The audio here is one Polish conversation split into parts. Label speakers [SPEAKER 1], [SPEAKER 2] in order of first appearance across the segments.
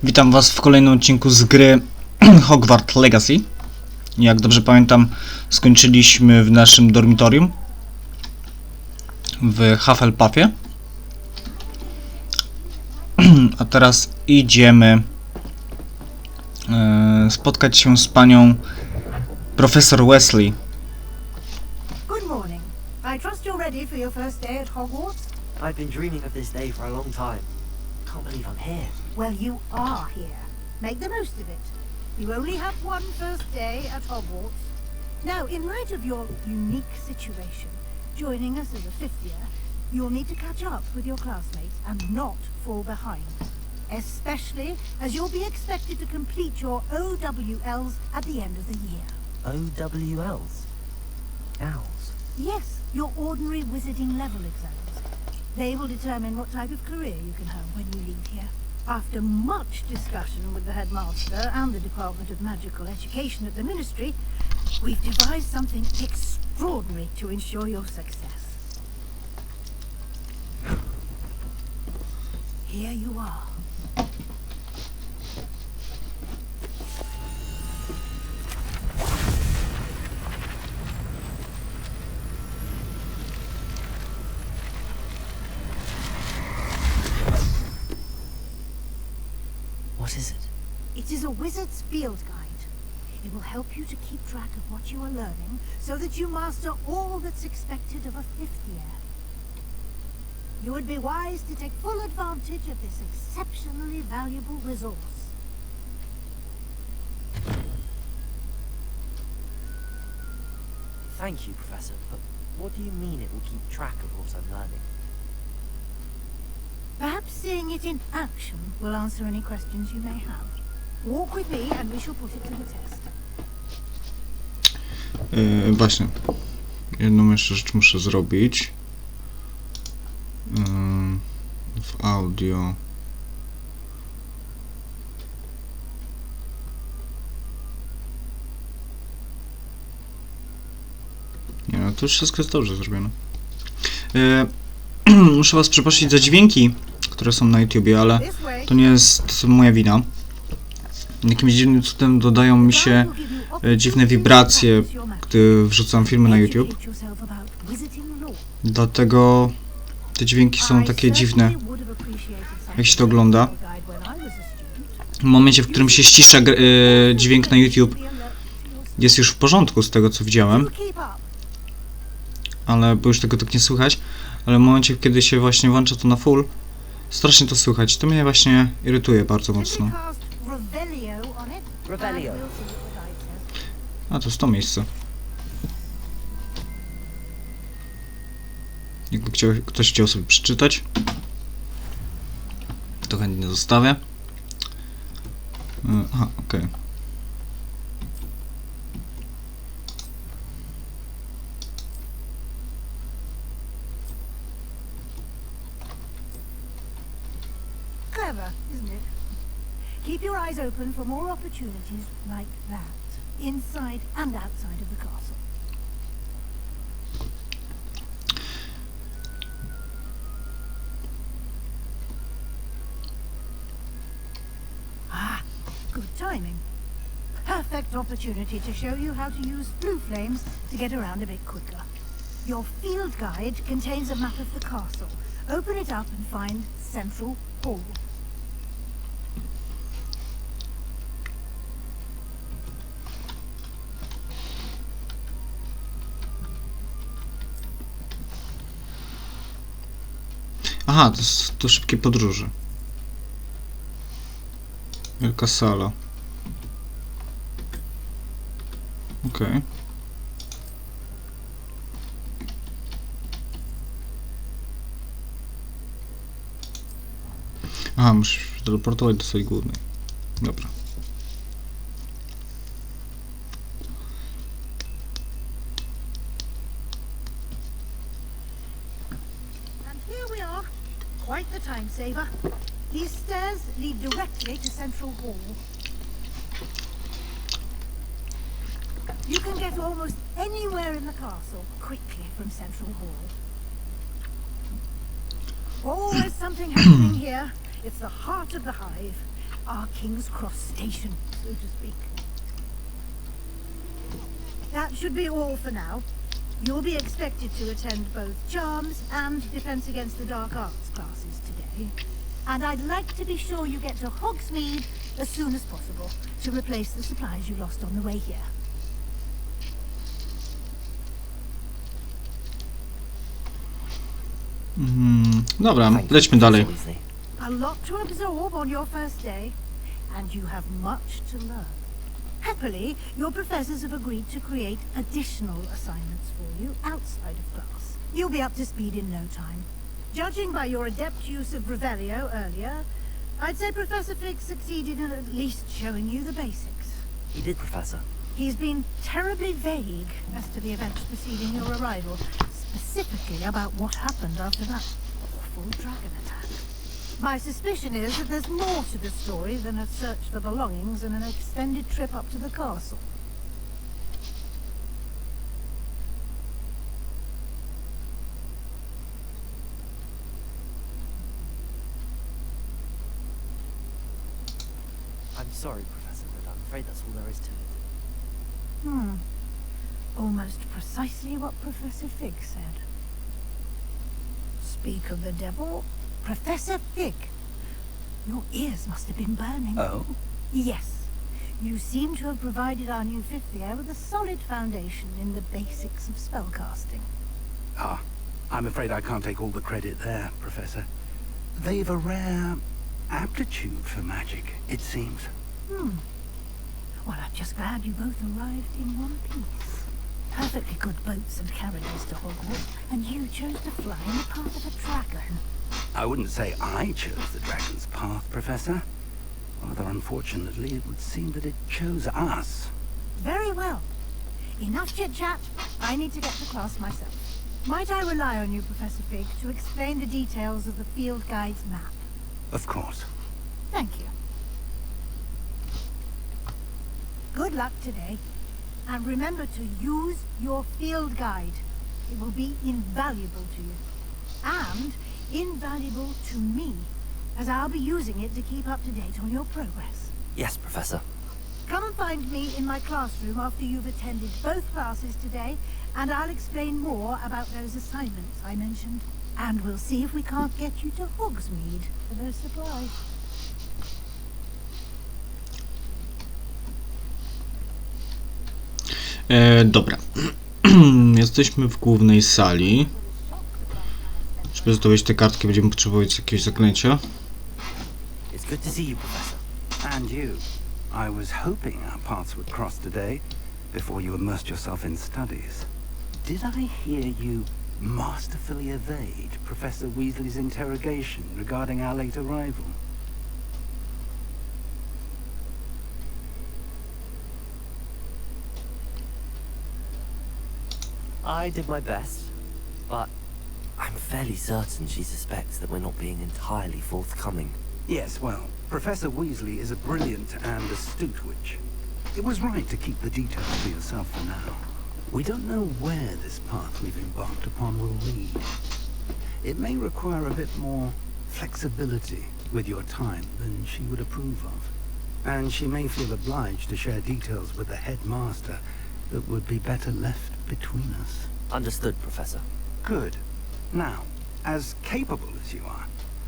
[SPEAKER 1] Witam Was w kolejnym odcinku z gry Hogwarts Legacy. Jak dobrze pamiętam, skończyliśmy w naszym dormitorium w Hufflepuffie. A teraz idziemy spotkać się z panią profesor Weasley.
[SPEAKER 2] Good morning. I trust you're ready for your first day at Hogwarts?
[SPEAKER 3] I've been dreaming of this day for a long time. Can't believe I'm here.
[SPEAKER 2] Well, you are here. Make the most of it. You only have one first day at Hogwarts. Now, in light of your unique situation, joining us as a fifth year, you'll need to catch up with your classmates and not fall behind. Especially as you'll be expected to complete your OWLs at the end of the year.
[SPEAKER 3] OWLs? Owls?
[SPEAKER 2] Yes, your ordinary wizarding level exams. They will determine what type of career you can have when you leave here. After much discussion with the headmaster and the Department of Magical Education at the Ministry, we've devised something extraordinary to ensure your success. Here you are.
[SPEAKER 3] What is it?
[SPEAKER 2] It is a wizard's field guide. It will help you to keep track of what you are learning so that you master all that's expected of a fifth year. You would be wise to take full advantage of this exceptionally valuable resource.
[SPEAKER 3] Thank you, Professor, but what do you mean it will keep track of what I'm learning?
[SPEAKER 2] Perhaps seeing it in action will answer any questions you may have. Walk with me and we shall put it to the test.
[SPEAKER 1] Właśnie. Jedną jeszcze rzecz muszę zrobić. W audio. Nie, no to już wszystko jest dobrze zrobione. Muszę Was przeprosić za dźwięki, które są na YouTubie, ale to nie jest moja wina. Jakimś dziwnym cudem dodają mi się dziwne wibracje, gdy wrzucam filmy na YouTube. Dlatego te dźwięki są takie dziwne, jak się to ogląda. W momencie, w którym się ścisza dźwięk na YouTube, jest już w porządku z tego, co widziałem. Ale bo już tego tak nie słychać. Ale w momencie, kiedy się właśnie włącza to na full, strasznie to słychać. To mnie właśnie irytuje bardzo mocno. A, to jest to miejsce. Jakby ktoś chciał sobie przeczytać, to chętnie zostawię. Aha, okej.
[SPEAKER 2] Clever, isn't it? Keep your eyes open for more opportunities like that, inside and outside of the castle. Ah, good timing. Perfect opportunity to show you how to use blue flames to get around a bit quicker. Your field guide contains a map of the castle. Open it up and find Central Hall.
[SPEAKER 1] Aha, to szybkie podróże. Wielka sala. Okej. Aha, muszę się teleportować do sali głównej. Dobra.
[SPEAKER 2] Quite the time saver. These stairs lead directly to Central Hall. You can get almost anywhere in the castle quickly from Central Hall. Always something happening here. It's the heart of the hive, our King's Cross station, so to speak. That should be all for now. You'll be expected to attend both Charms and Defense Against the Dark Arts classes today. And I'd like to be sure you get to Hogsmeade as soon as possible to replace the supplies you lost on the way here.
[SPEAKER 1] Dobra,
[SPEAKER 3] Thank you,
[SPEAKER 1] lećmy dalej.
[SPEAKER 3] Professor Weasley.
[SPEAKER 2] A lot to absorb on your first day, and you have much to learn. Happily, your professors have agreed to create additional assignments for you outside of class. You'll be up to speed in no time. Judging by your adept use of Revelio earlier, I'd say Professor Fig succeeded in at least showing you the basics.
[SPEAKER 3] He did, Professor.
[SPEAKER 2] He's been terribly vague as to the events preceding your arrival, specifically about what happened after that awful dragon attack. My suspicion is that there's more to the story than a search for belongings and an extended trip up to the castle.
[SPEAKER 3] I'm sorry, Professor, but I'm afraid that's all there is to it.
[SPEAKER 2] Almost precisely what Professor Fig said. Speak of the devil, Professor Fig. Your ears must have been burning.
[SPEAKER 4] Oh?
[SPEAKER 2] Yes. You seem to have provided our new fifth year with a solid foundation in the basics of spellcasting.
[SPEAKER 4] Ah, I'm afraid I can't take all the credit there, Professor. They've a rare aptitude for magic, it seems.
[SPEAKER 2] Well, I'm just glad you both arrived in one piece. Perfectly good boats and carriages to Hogwarts, and you chose to fly in the path of a dragon.
[SPEAKER 4] I wouldn't say I chose the dragon's path, Professor. Rather unfortunately, it would seem that it chose us.
[SPEAKER 2] Very well. Enough chit-chat. I need to get to class myself. Might I rely on you, Professor Fig, to explain the details of the field guide's map?
[SPEAKER 4] Of course.
[SPEAKER 2] Thank you. Good luck today. And remember to use your field guide. It will be invaluable to you. And invaluable to me, as I'll be using it to keep up to date on your progress.
[SPEAKER 3] Yes, Professor.
[SPEAKER 2] Come and find me in my classroom after you've attended both classes today, and I'll explain more about those assignments I mentioned. And we'll see if we can't get you to Hogsmeade for those supplies.
[SPEAKER 1] Dobra. Jesteśmy w głównej sali. Żeby zdobyć te kartki, będziemy potrzebować jakiegoś zaklęcia.
[SPEAKER 3] It's good to see you, Professor.
[SPEAKER 4] And you. I was hoping our paths would cross today, before you immersed yourself in studies. Did I hear you masterfully evade Professor Weasley's interrogation regarding our late arrival?
[SPEAKER 3] I did my best, but I'm fairly certain she suspects that we're not being entirely forthcoming.
[SPEAKER 4] Yes, well, Professor Weasley is a brilliant and astute witch. It was right to keep the details to yourself for now. We don't know where this path we've embarked upon will lead. It may require a bit more flexibility with your time than she would approve of. And she may feel obliged to share details with the headmaster that would be better left between us.
[SPEAKER 3] Understood, Professor.
[SPEAKER 4] Good. Now, as capable as you are,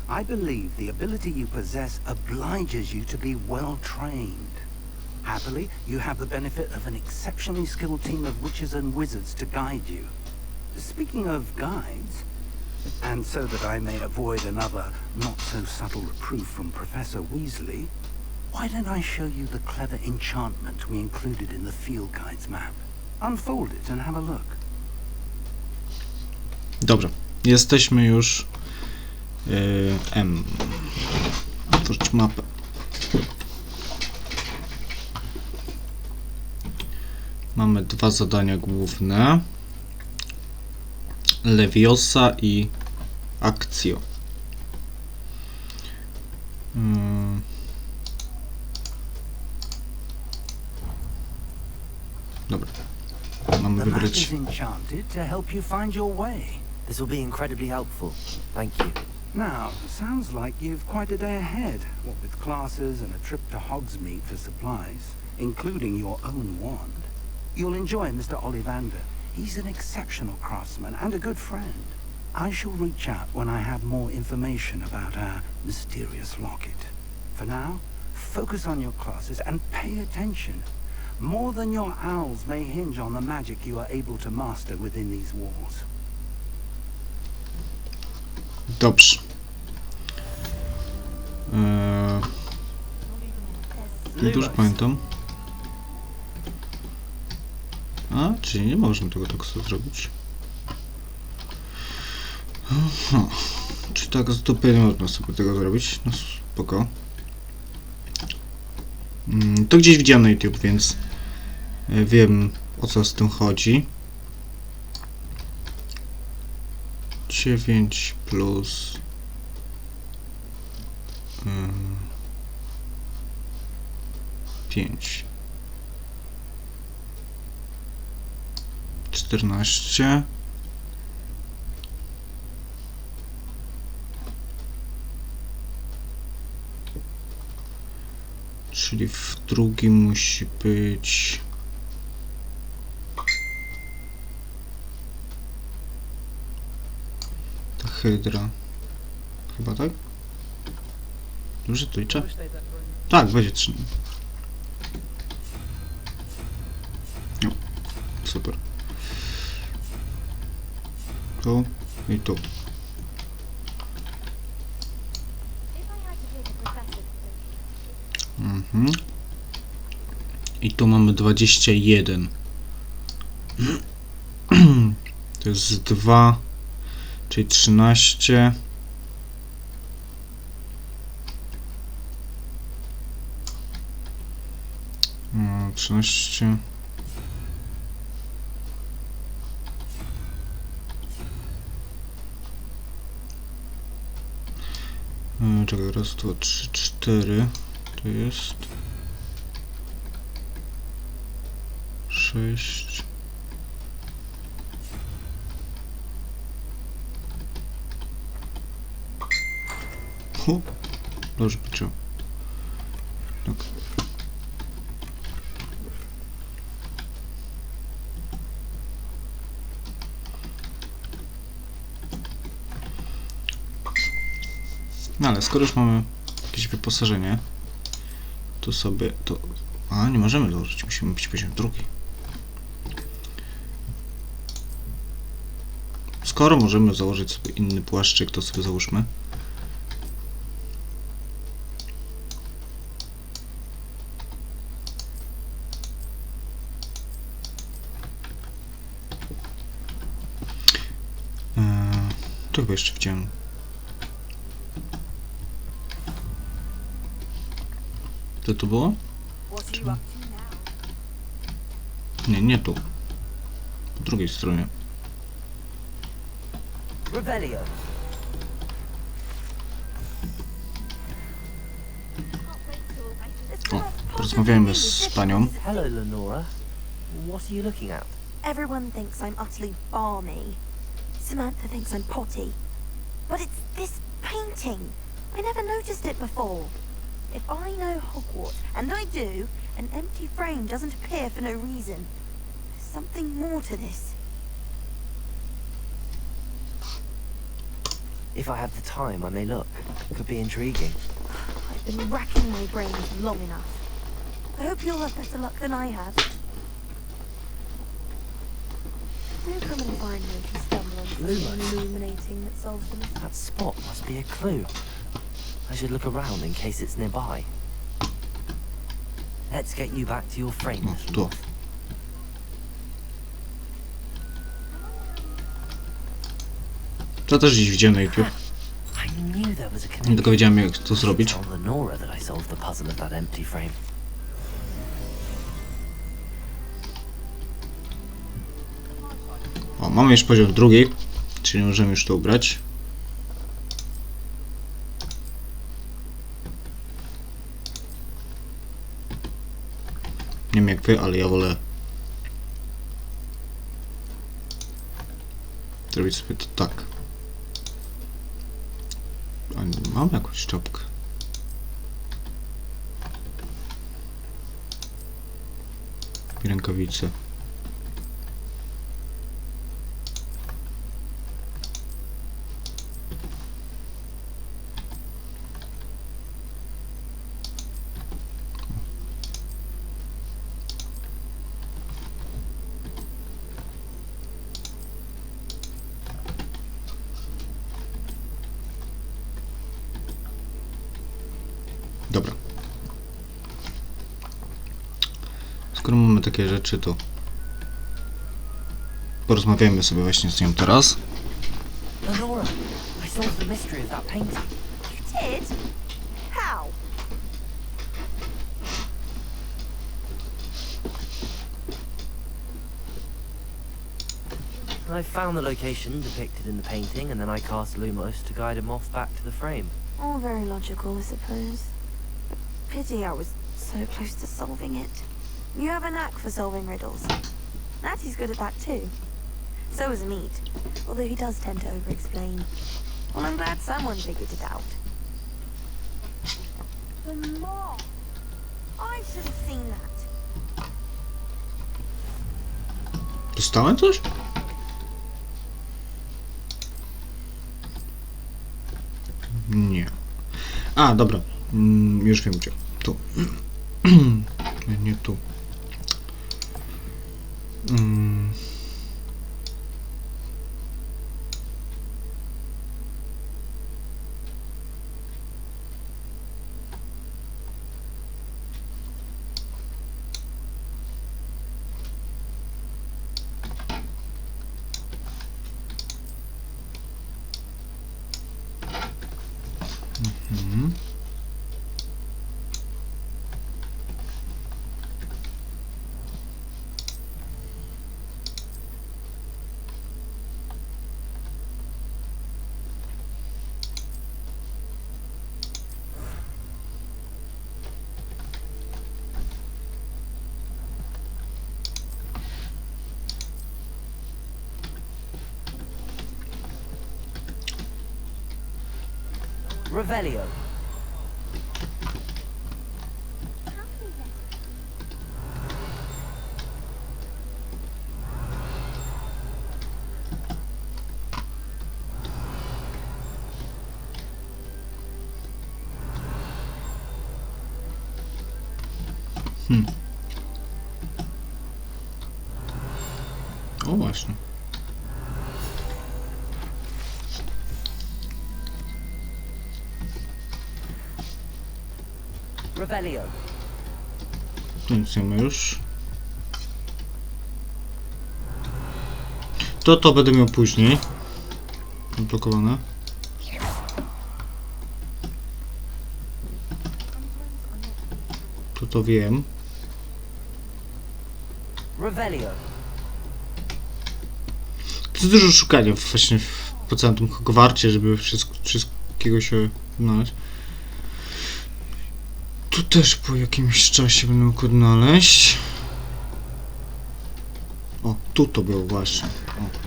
[SPEAKER 4] I believe the ability you possess obliges you to be well trained. Happily, you have the benefit of an exceptionally skilled team of witches and wizards to guide you. Speaking of guides, and so that I may avoid another not-so-subtle reproof from Professor Weasley, why don't I show you the clever enchantment we included in the field guide's map? Unfold it and have a look.
[SPEAKER 1] Dobrze. Jesteśmy już... Otworzyć mapę. Mamy dwa zadania główne. Leviosa i Actio. Dobra. Mamy
[SPEAKER 4] The map
[SPEAKER 1] wybrać...
[SPEAKER 4] is enchanted to help you find your way.
[SPEAKER 3] This will be incredibly helpful. Thank you.
[SPEAKER 4] Now, sounds like you've quite a day ahead, what with classes and a trip to Hogsmeade for supplies, including your own wand. You'll enjoy Mr. Ollivander. He's an exceptional craftsman and a good friend. I shall reach out when I have more information about our mysterious locket. For now, focus on your classes and pay attention. More than your owls may hinge on the magic you are able to master within these walls.
[SPEAKER 1] Dobrze. Nie dużo pamiętam. A, czyli nie można tego tak sobie zrobić. Aha. Czy tak z dupy nie można sobie tego zrobić? No spoko. To gdzieś widziałem na YouTube, więc wiem, o co z tym chodzi. 9 plus 5 14 czyli w drugim musi być ta hydra. Chyba tak? Dobrze to liczę? Tak, będzie 3. No, super. Tu i tu. I tu mamy 21. To jest 2, czyli 13. No, 13. Czekaj, raz, 2, 3, 4. To jest 6. Dobrze pociął. Tak. No ale skoro już mamy jakieś wyposażenie, to sobie to... A, nie możemy założyć, musimy być poziom drugi. Skoro możemy założyć sobie inny płaszczyk, to sobie załóżmy. Czego jeszcze widziałem? Co to było? Nie, nie tu. Po drugiej stronie. O, porozmawiajmy z panią.
[SPEAKER 3] Hello, Lenora. What are you looking at?
[SPEAKER 5] Everyone thinks I'm utterly balmy. Samantha thinks I'm potty. But it's this painting. I never noticed it before. If I know Hogwarts, and I do, an empty frame doesn't appear for no reason. There's something more to this.
[SPEAKER 3] If I have the time, I may look. Could be intriguing.
[SPEAKER 5] I've been racking my brains long enough. I hope you'll have better luck than I have. Do come and find me if you stumble on something illuminating that solves the mystery.
[SPEAKER 3] That spot must be a clue. I should look around in case it's nearby. Let's get you back to your frame,
[SPEAKER 1] O,
[SPEAKER 3] little
[SPEAKER 1] tu.
[SPEAKER 3] moth.
[SPEAKER 1] To też gdzieś widziałem na YouTube.
[SPEAKER 3] I knew there was a
[SPEAKER 1] Nie
[SPEAKER 3] connection.
[SPEAKER 1] tylko wiedziałem, jak to zrobić.
[SPEAKER 3] It's on Lenora that I solved the puzzle of that empty frame.
[SPEAKER 1] O, mamy już poziom drugi, czyli możemy już to ubrać. Nie wiem jak wy, ale ja wolę zrobić sobie to tak. Mam jakąś czapkę. I rękawice. Dobra. Skoro mamy takie rzeczy, to porozmawiajmy sobie właśnie z nią teraz.
[SPEAKER 3] Lenora, I solved the mystery of that painting.
[SPEAKER 5] You did? How?
[SPEAKER 3] I found the location depicted in the painting, and then I cast Lumos to guide him off back to the frame.
[SPEAKER 5] All very logical, I suppose. Pity I was so close to solving it. You have a knack for solving riddles. Natty's good at that too. So is Meat, although he does tend to over-explain. Well, I'm glad someone figured it out. The moth! I should have seen that.
[SPEAKER 1] Dostałem coś? Nie. A, dobra. Już wiem gdzie. Tu. Nie tu.
[SPEAKER 3] Revelio.
[SPEAKER 1] O właśnie.
[SPEAKER 3] Revelio.
[SPEAKER 1] Nic nie ma już. To będę miał później. Zablokowane. To wiem.
[SPEAKER 3] Revelio.
[SPEAKER 1] To jest dużo szukania właśnie po całym tym Hogwarcie, żeby wszystkiego się znaleźć. Tu też po jakimś czasie będę mógł odnaleźć. O, tu to było właśnie. O.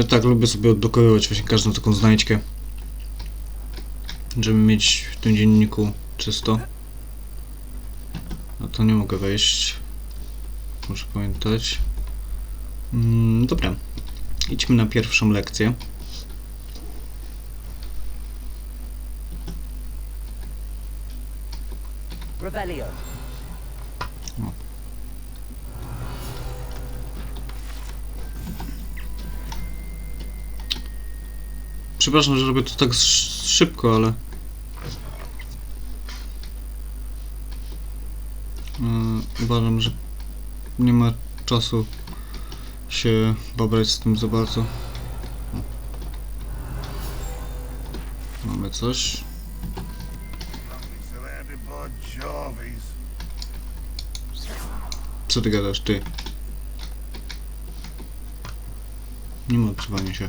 [SPEAKER 1] Tak, lubię sobie odblokowywać właśnie każdą taką znajdźkę, żeby mieć w tym dzienniku czysto. A to nie mogę wejść. Muszę pamiętać. Dobra. Idźmy na pierwszą lekcję.
[SPEAKER 3] Revelio.
[SPEAKER 1] Przepraszam, że robię to tak szybko, ale... uważam, że nie ma czasu się babrać z tym za bardzo. Mamy coś. Co ty gadasz, ty? Nie ma odzywania się.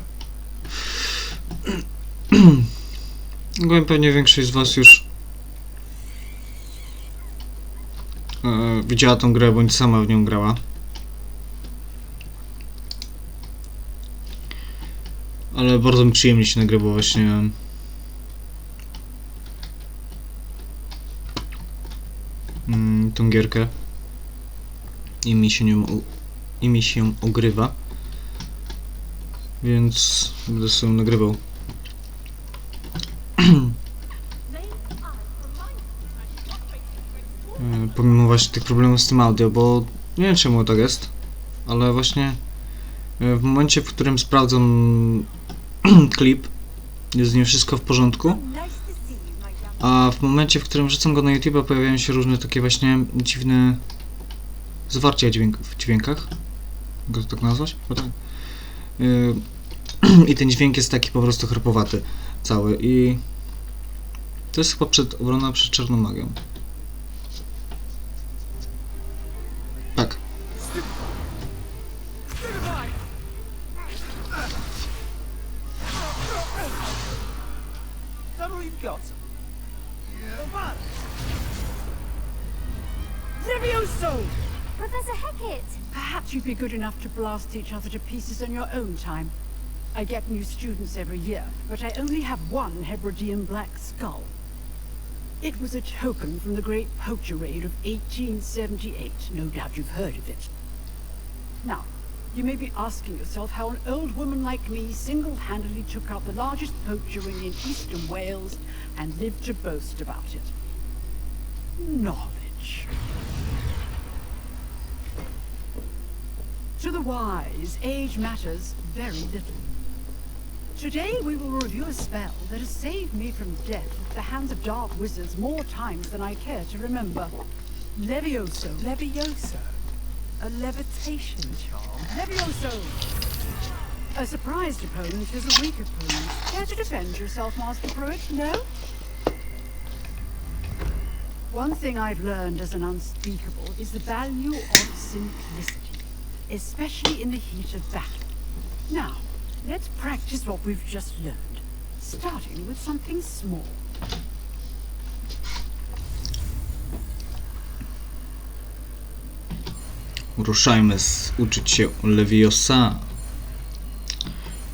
[SPEAKER 1] Pewnie większość z was już widziała tą grę, bądź sama w nią grała. Ale bardzo mi przyjemnie się nagrywa właśnie tą gierkę i mi się ogrywa, więc będę sobie nagrywał. Pomimo właśnie tych problemów z tym audio, bo nie wiem czemu tak jest, ale właśnie w momencie, w którym sprawdzam klip, jest z nim wszystko w porządku, a w momencie, w którym wrzucam go na YouTube, pojawiają się różne takie właśnie dziwne zwarcia w dźwiękach. Mogę to tak nazwać? Bo tak. I ten dźwięk jest taki po prostu chrapowaty cały i to jest chyba obrona przed czarną magią. Tak.
[SPEAKER 2] Levioso!
[SPEAKER 5] Professor Hecat!
[SPEAKER 2] Perhaps you'd be good enough to blast each other to pieces on your own time. I get new students every year, but I only have one Hebridean black skull. It was a token from the Great Poacher Raid of 1878. No doubt you've heard of it. Now, you may be asking yourself how an old woman like me single-handedly took out the largest poacher ring in eastern Wales and lived to boast about it. Knowledge. To the wise, age matters very little. Today we will review a spell that has saved me from death at the hands of dark wizards more times than I care to remember. Levioso.
[SPEAKER 6] Levioso? A levitation charm?
[SPEAKER 2] Levioso! A surprised opponent is a weak opponent. Care to defend yourself, Master Pruitt? No? One thing I've learned as an unspeakable is the value of simplicity, especially in the heat of battle. Now, let's practice what we've just learned, starting with something small.
[SPEAKER 1] Ruszajmy uczyć się Leviosa.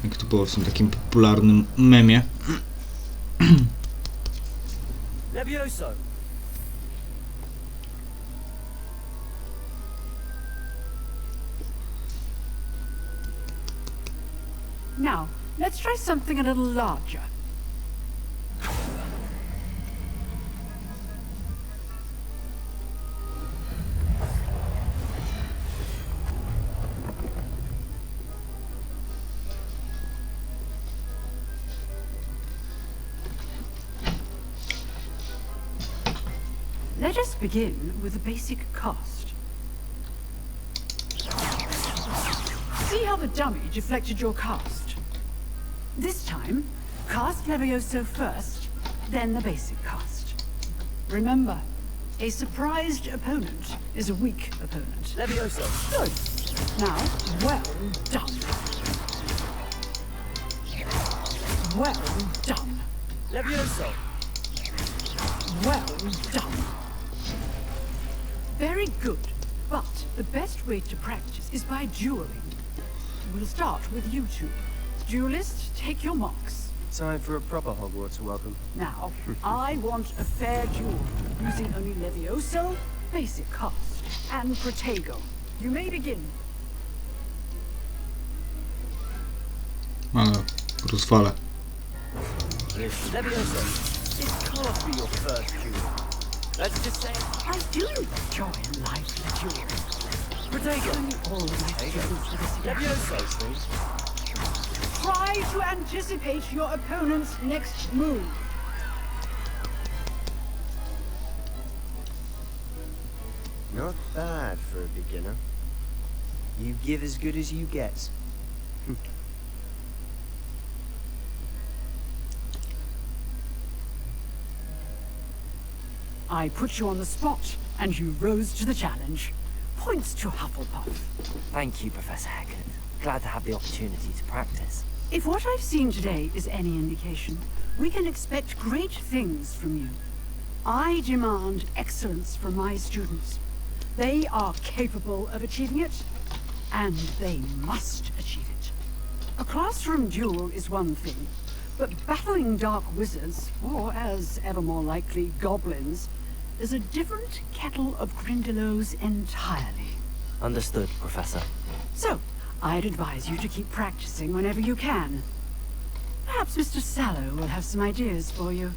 [SPEAKER 1] Jak to było w tym takim popularnym memie.
[SPEAKER 3] Levioso!
[SPEAKER 2] Now, let's try something a little larger. Let us begin with a basic cast. See how the dummy deflected your cast? This time, cast Levioso first, then the basic cast. Remember, a surprised opponent is a weak opponent.
[SPEAKER 3] Levioso!
[SPEAKER 2] Good. Now, well done. Well done.
[SPEAKER 3] Levioso!
[SPEAKER 2] Well done. Very good. But the best way to practice is by dueling. We'll start with you two. Duelists, take your marks.
[SPEAKER 6] Time for a proper Hogwarts welcome.
[SPEAKER 2] Now, I want a fair duel, using only Levioso, basic cast, and Protego. You may begin.
[SPEAKER 1] Ale rozwalę.
[SPEAKER 3] Levioso! This can't be your first duel. Let's just say...
[SPEAKER 2] I do enjoy life, the duel.
[SPEAKER 3] Protego!
[SPEAKER 2] All my students for this year.
[SPEAKER 3] Levioso, please.
[SPEAKER 2] Try to anticipate your opponent's next move.
[SPEAKER 7] Not bad for a beginner. You give as good as you get.
[SPEAKER 2] I put you on the spot, and you rose to the challenge.
[SPEAKER 6] points to Hufflepuff.
[SPEAKER 3] Thank you, Professor Hecat. Glad to have the opportunity to practice.
[SPEAKER 6] If what I've seen today is any indication, we can expect great things from you. I demand excellence from my students. They are capable of achieving it, and they must achieve it. A classroom duel is one thing, but battling dark wizards, or as ever more likely, goblins, is a different kettle of Grindylows entirely.
[SPEAKER 3] Understood, Professor.
[SPEAKER 6] So, I'd advise you to keep practicing whenever you can. Perhaps Mr. Sallow will have some ideas for you.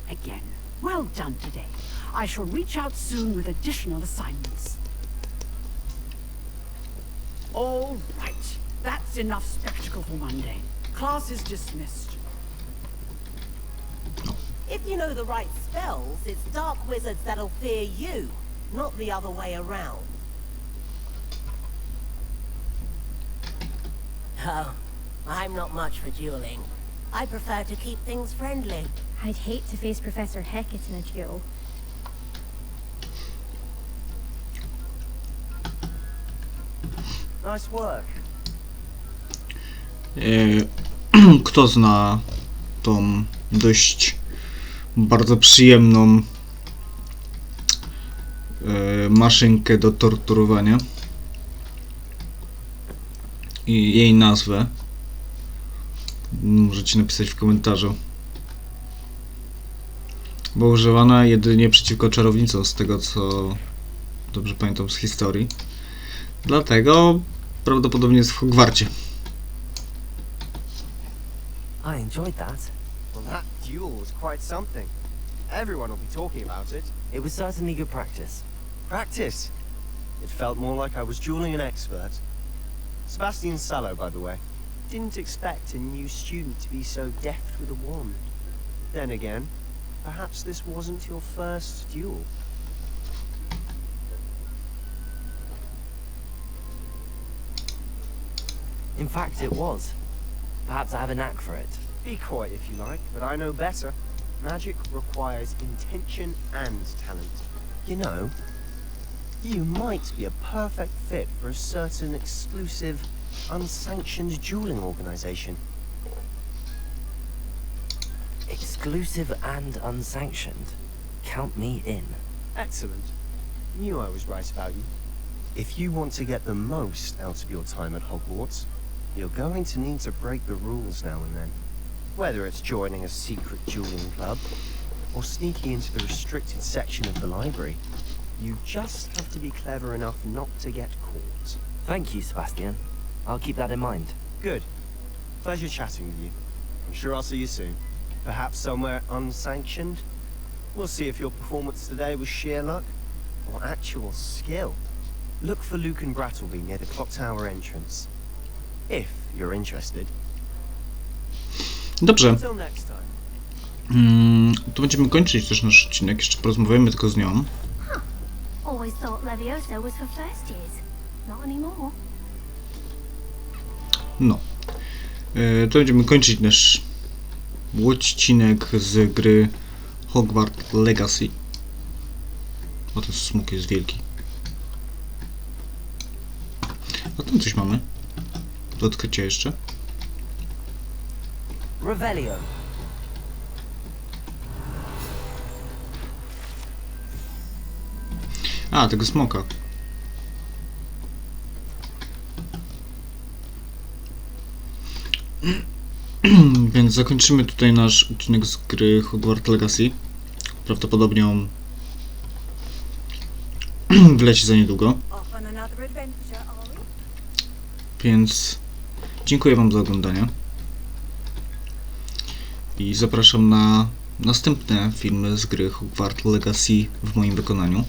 [SPEAKER 6] Again, well done today. I shall reach out soon with additional assignments. All right. That's enough spectacle for one day. Class is dismissed.
[SPEAKER 8] If you know the right spells, it's dark wizards that'll fear you, not the other way around. Oh, I'm not much for dueling. I prefer to keep things friendly.
[SPEAKER 9] I'd hate to face Professor Hecat in a duel.
[SPEAKER 7] Nice work.
[SPEAKER 1] Kto zna tą dość bardzo przyjemną maszynkę do torturowania i jej nazwę? Możecie napisać w komentarzu. Bo używana jedynie przeciwko czarownicom, z tego co dobrze pamiętam z historii. Dlatego prawdopodobnie jest w Hogwarcie.
[SPEAKER 3] I enjoyed that.
[SPEAKER 7] Well, that duel was quite something. Everyone will be talking about it.
[SPEAKER 3] It was certainly good practice.
[SPEAKER 7] Practice. It felt more like I was dueling an expert. Sebastian Sallow, by the way. Didn't expect a new student to be so deft with a wand. Then again, perhaps this wasn't your first duel.
[SPEAKER 3] In fact, it was. Perhaps I have a knack for it.
[SPEAKER 7] Be quiet if you like, but I know better. Magic requires intention and talent. You know, you might be a perfect fit for a certain exclusive, unsanctioned dueling organization.
[SPEAKER 3] Exclusive and unsanctioned. Count me in.
[SPEAKER 7] Excellent. Knew I was right about you. If you want to get the most out of your time at Hogwarts, you're going to need to break the rules now and then. Whether it's joining a secret dueling club, or sneaking into the restricted section of the library, you just have to be clever enough not to get caught.
[SPEAKER 3] Thank you, Sebastian. I'll keep that in mind.
[SPEAKER 7] Good. Pleasure chatting with you. I'm sure I'll see you soon. Perhaps somewhere unsanctioned? We'll see if your performance today was sheer luck, or actual skill. Look for Luke and Brattleby near the clock tower entrance. If you're interested.
[SPEAKER 1] Dobrze.
[SPEAKER 7] Until next time.
[SPEAKER 1] To będziemy kończyć też nasz odcinek. Jeszcze porozmawiamy tylko z nią.
[SPEAKER 9] Always thought Levioso was for first years. Not anymore.
[SPEAKER 1] No. To będziemy kończyć nasz odcinek z gry Hogwarts Legacy. O, ten smok jest wielki. A tam coś mamy. Do odkrycia jeszcze.
[SPEAKER 3] Revelio.
[SPEAKER 1] A, tego smoka. Więc zakończymy tutaj nasz odcinek z gry Hogwarts Legacy. Prawdopodobnie on wleci za niedługo. Więc dziękuję wam za oglądanie. I zapraszam na następne filmy z gry Hogwarts Legacy w moim wykonaniu.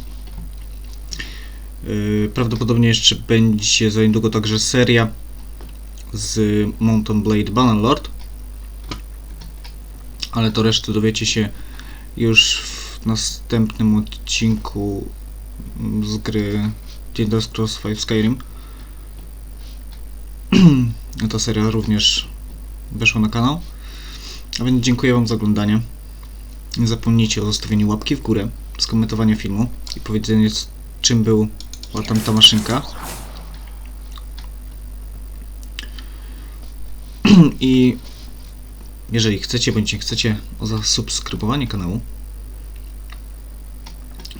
[SPEAKER 1] Prawdopodobnie jeszcze będzie za niedługo także seria z Mountain Blade Bannerlord, ale to resztę dowiecie się już w następnym odcinku z gry The Elder Scrolls V Skyrim. Ta seria również weszła na kanał. A więc dziękuję wam za oglądanie. Nie zapomnijcie o zostawieniu łapki w górę, skomentowania filmu i powiedzeniu, czym był O, tam ta maszynka. I jeżeli chcecie, bądź nie chcecie, o zasubskrybowanie kanału,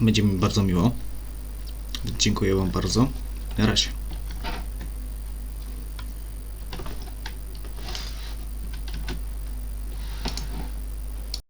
[SPEAKER 1] będzie mi bardzo miło. Dziękuję wam bardzo. Na razie.